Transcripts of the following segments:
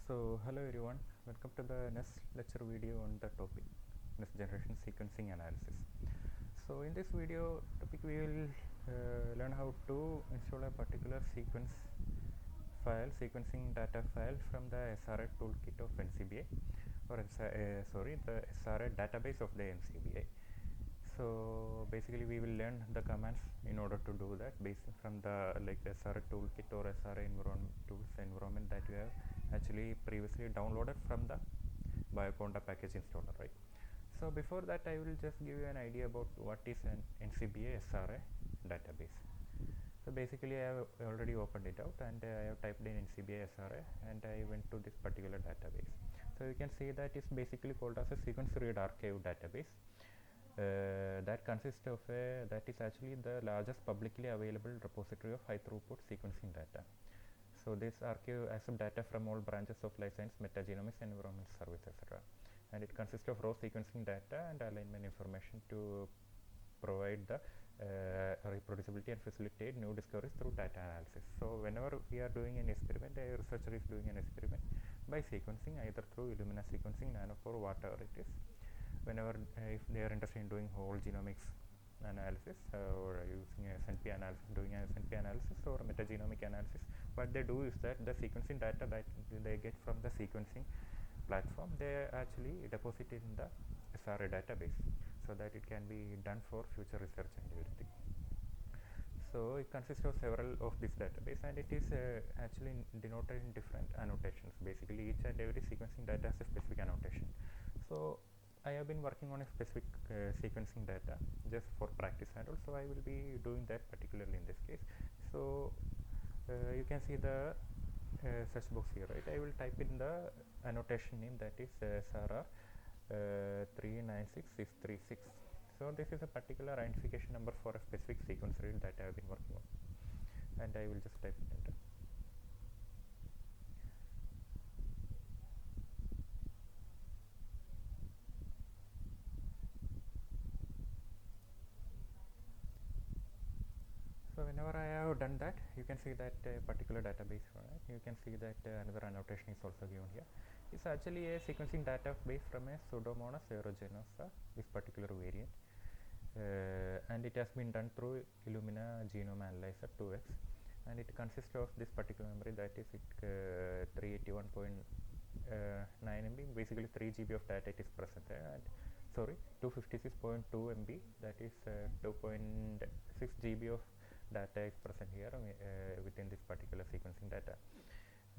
So hello everyone, welcome to the next lecture video on the topic next generation sequencing analysis. So in this video topic we will learn how to install a particular sequencing data file from the SRA toolkit of NCBI or the SRA database of the NCBI. So basically we will learn the commands in order to do that based from the SRA toolkit or SRA environment that you have actually previously downloaded from the bioconda package installer, right? So before that I will just give you an idea about what is an NCBI SRA database. So basically I have already opened it out and I have typed in NCBI SRA and I went to this particular database. So you can see that it's basically called as a sequence read archive database. That consists of that is actually the largest publicly available repository of high throughput sequencing data. So this archive accepts data from all branches of life science, metagenomics, environmental service, etc. And it consists of raw sequencing data and alignment information to provide the reproducibility and facilitate new discoveries through data analysis. So whenever we are doing an experiment, a researcher is doing an experiment by sequencing either through Illumina sequencing, nanopore, whatever it is. Whenever if they are interested in doing whole genomics analysis or using SNP analysis, doing SNP analysis or metagenomic analysis, what they do is that the sequencing data that they get from the sequencing platform, they actually deposit it in the SRA database so that it can be done for future research and everything. So it consists of several of this database and it is actually denoted in different annotations. Basically each and every sequencing data has a specific annotation. So I have been working on a specific sequencing data just for practice, and also I will be doing that particularly in this case. So you can see the search box here, right? I will type in the annotation name, that is SRA 396636. So this is a particular identification number for a specific sequence read that I have been working on, and I will just type it enter. So whenever I have done that, you can see that particular database, right? You can see that another annotation is also given here. It's actually a sequencing database from a Pseudomonas aeruginosa, this particular variant, and it has been done through Illumina Genome Analyzer 2x, and it consists of this particular memory, that is 381.9 MB, basically 3 GB of data it is present there, and 256.2 MB, that is 2.6 GB of data is present here within this particular sequencing data.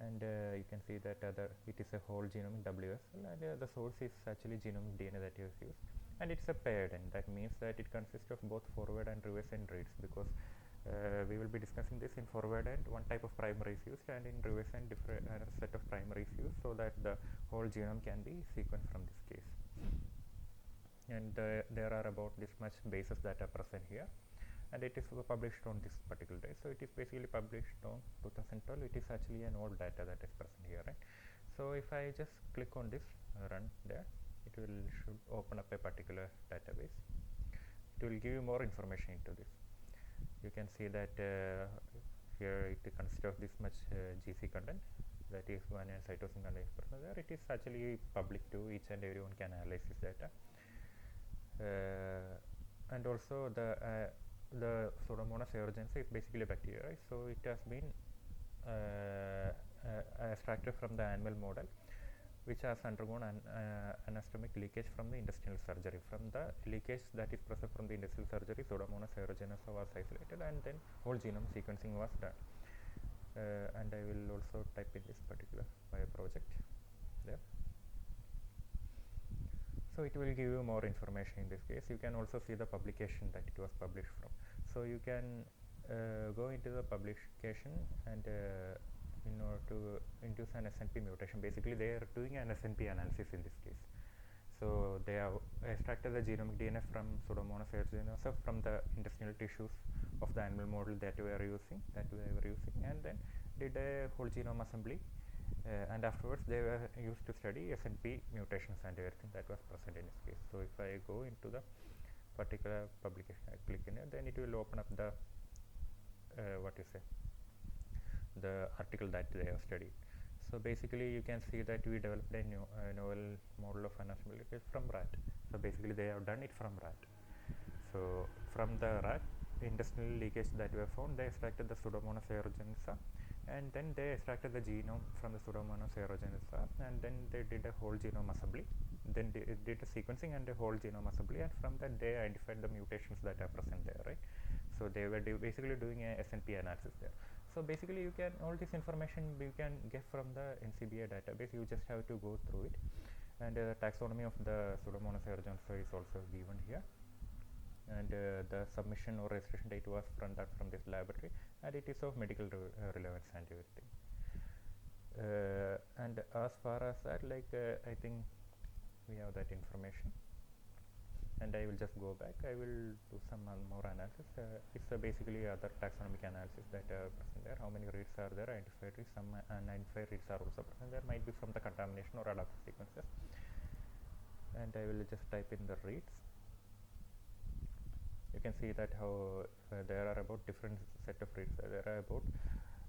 And you can see that it is a whole genomic WSL, and the source is actually genomic DNA that you have used, and it's a paired end. That means that it consists of both forward and reverse end reads, because we will be discussing this. In forward end, one type of primary is used, and in reverse end, different set of primaries used, so that the whole genome can be sequenced from this case. And there are about this much bases that are present here, and it is published on this particular day. So it is basically published on 2012. It is actually an old data that is present here, right? So if I just click on this run there, it will should open up a particular database. It will give you more information into this. You can see that here it consists of this much GC content, that is one and cytosine content is present there. It is actually public to each and everyone can analyze this data, and also the Pseudomonas aeruginosa is basically a bacteria, right? So it has been extracted from the animal model, which has undergone an anatomic leakage from the intestinal surgery. From the leakage that is present from the intestinal surgery, Pseudomonas aeruginosa was isolated, and then whole genome sequencing was done. And I will also type in this particular bioproject there. So it will give you more information in this case. You can also see the publication that it was published from. So you can go into the publication and in order to induce an SNP mutation. Basically they are doing an SNP analysis in this case. So they have extracted the genomic DNA from Pseudomonas aeruginosa from the intestinal tissues of the animal model that we were using, and then did a whole genome assembly. And afterwards they were used to study SNP mutations and everything that was present in this case. So if I go into the particular publication, I click in it, then it will open up the the article that they have studied. So basically you can see that we developed a novel model of analysis from rat. So basically they have done it from rat. So from the rat intestinal leakage that we have found, they extracted the Pseudomonas aeruginosa, and then they extracted the genome from the Pseudomonas aeruginosa, and then they did a whole genome assembly. Then they did a sequencing and a whole genome assembly, and from that they identified the mutations that are present there, right? So they were basically doing a SNP analysis there. So basically you can, all this information you can get from the NCBI database. You just have to go through it, and taxonomy of the Pseudomonas aeruginosa is also given here, and the submission or registration date was from this laboratory, and it is of medical relevance and everything. And as far as that, I think we have that information, and I will just go back. I will do some more analysis. It's basically other taxonomic analysis that are present there. How many reads are there? Identified reads. Some unidentified reads are also present there. Might be from the contamination or adaptive sequences. And I will just type in the reads. You can see that how there are about different set of reads. There are about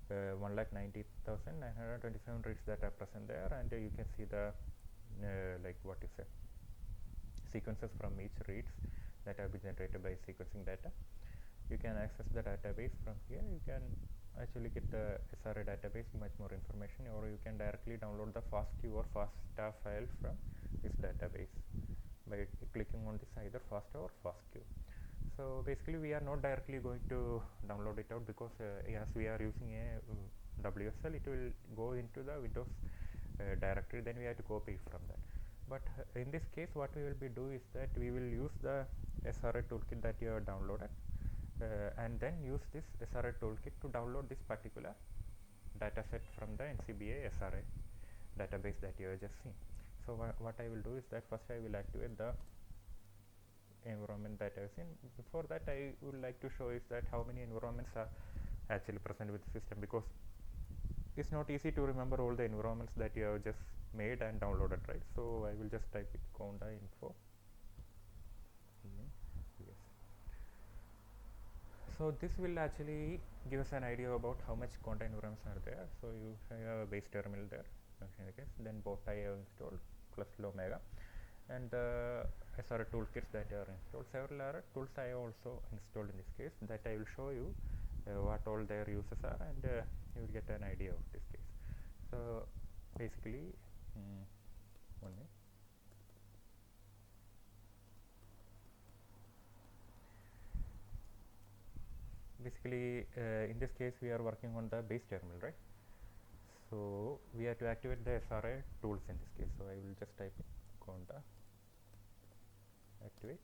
1,90,927 reads that are present there, and you can see the sequences from each reads that have been generated by sequencing data. You can access the database from here. You can actually get the SRA database, much more information, or you can directly download the FastQ or FASTA file from this database by clicking on this either FASTA or FastQ. So basically we are not directly going to download it out, because as we are using a WSL, it will go into the Windows directory, then we have to copy from that. But in this case what we will be do is that we will use the SRA toolkit that you have downloaded, and then use this SRA toolkit to download this particular data set from the NCBI SRA database that you have just seen. So what I will do is that first I will activate the environment that I have seen. Before that I would like to show is that how many environments are actually present with the system, because it's not easy to remember all the environments that you have just made and downloaded, right? So I will just type it conda info. Yes. So this will actually give us an idea about how much conda environments are there. So you have a base terminal there, then both I have installed plus omega, and the SRA toolkits that are installed. Several other tools I have also installed in this case that I will show you what all their uses are, and you will get an idea of this case. So basically, one minute. Basically, in this case we are working on the base terminal, right? So we have to activate the SRA tools in this case. So I will just type in conda activate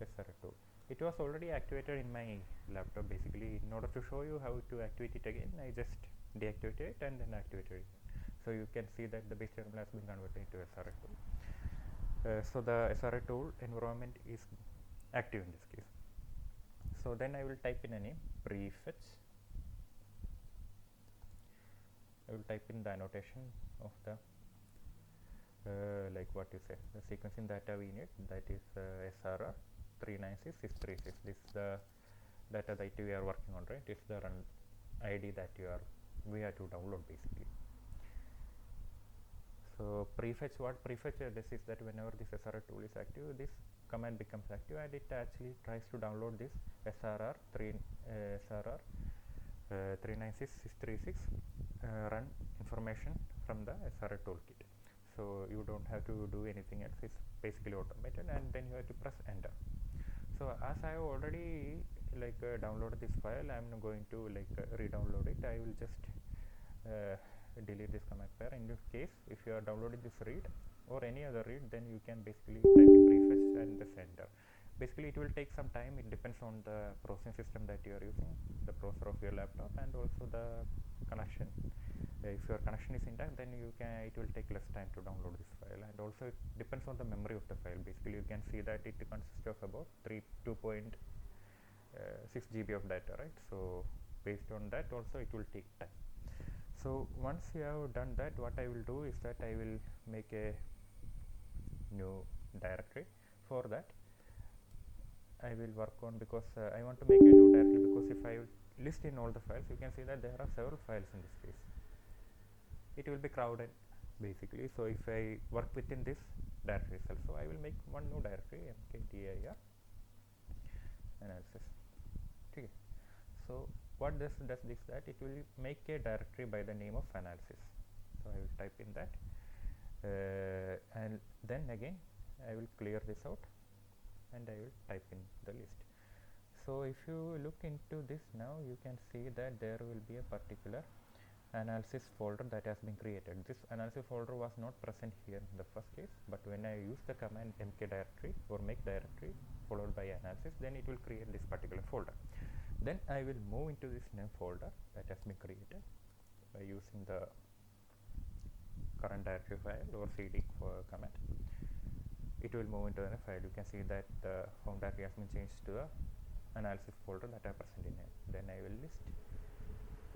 SRA tool. It was already activated in my laptop. Basically, in order to show you how to activate it again, I just deactivated it and then activated it. So you can see that the base terminal has been converted into SRA tool. So the SRA tool environment is active in this case. So then I will type in a name, prefetch. I will type in the annotation of the the sequencing data we need, that is SRA 396636. This is the data that we are working on, right? It's the run ID that we have to download basically. So prefetch, what prefetch this is that whenever this SRA tool is active, this command becomes active, and it actually tries to download this SRA 396636 run information from the SRA toolkit. So you don't have to do anything else. It's basically automated, and then you have to press enter. So as I have already downloaded this file, I am going to re-download it. I will just delete this command pair. In this case, if you are downloading this read or any other read, then you can basically type in prefetch and the enter. Basically it will take some time. It depends on the processing system that you are using, the processor of your laptop, and also the connection. If your connection is intact, then it will take less time to download this file, and also it depends on the memory of the file. Basically you can see that it consists of about 2.6 GB of data, right? So based on that also it will take time. So once you have done that, what I will do is that I will make a new directory. For that I will work on, because I want to make a new directory, because if I list in all the files, you can see that there are several files in this case. it will be crowded basically. So if I work within this directory itself, so I will make one new directory, mkdir analysis. Okay. So what this does is that it will make a directory by the name of analysis. So I will type in that, and then again I will clear this out and I will type in the list. So if you look into this now, you can see that there will be a particular analysis folder that has been created. This analysis folder was not present here in the first case, but when I use the command mk directory or make directory followed by analysis, then it will create this particular folder. Then I will move into this name folder that has been created by using the current directory file or cd for command. It will move into the file. You can see that the home directory has been changed to the analysis folder that I present in it. Then I will list.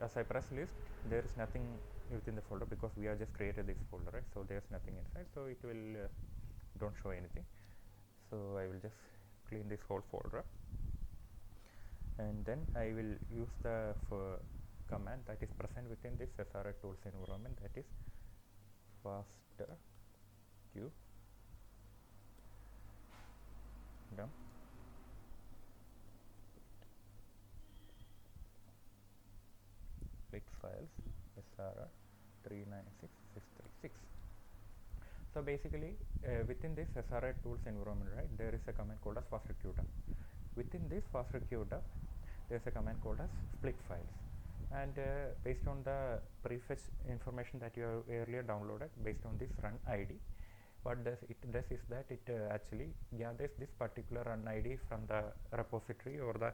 As I press list, there is nothing within the folder because we have just created this folder, right? So there's nothing inside, so it will don't show anything. So I will just clean this whole folder, and then I will use the command that is present within this SRA tools environment, that is FastQ dump split files SRA 396636. So basically within this SRA tools environment, right, there is a command called as FastQ dump. Within this FastQ dump, there is a command called as split files, and based on the prefetch information that you have earlier downloaded based on this run ID, what does it does is that it actually gathers this particular run ID from the repository or the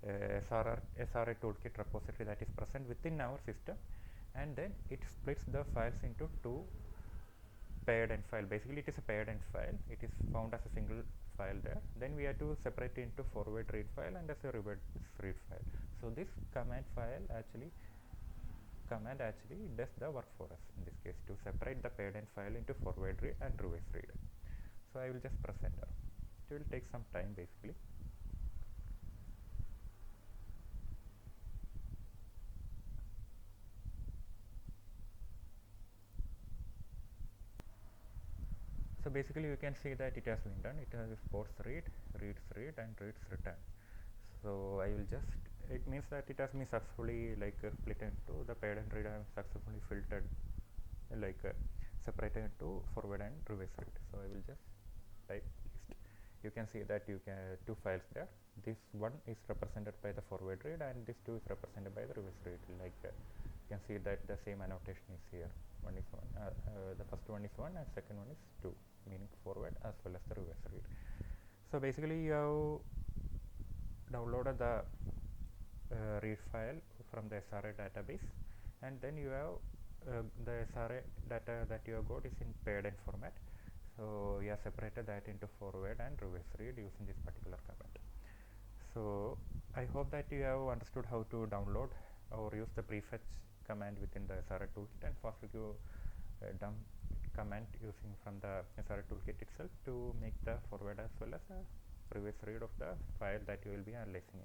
SRA toolkit repository that is present within our system, and then it splits the files into two paired end file. Basically it is a paired end file, it is found as a single file there. Then we have to separate it into forward read file and as a reverse read file. So this command actually does the work for us in this case, to separate the paired end file into forward read and reverse read. So I will just press enter. It will take some time basically. So basically you can see that it has been done. It has ports read, reads read, and reads return. So I will just, it means that it has been successfully split into the paired and read. I have successfully filtered separated into forward and reverse read. So I will just type list. You can see that you can two files there. This one is represented by the forward read and this two is represented by the reverse read. You can see that the same annotation is here. One is one, the first one is 1 and second one is 2, meaning forward as well as the reverse read. So basically you have downloaded the read file from the SRA database, and then you have the SRA data that you have got is in paired end format. So you have separated that into forward and reverse read using this particular command. So I hope that you have understood how to download or use the prefetch command within the SRA toolkit and FastQ dump command using from the SRA toolkit itself to make the forward as well as a reverse read of the file that you will be analyzing.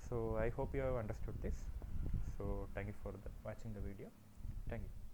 So I hope you have understood this. So thank you for watching the video. Thank you.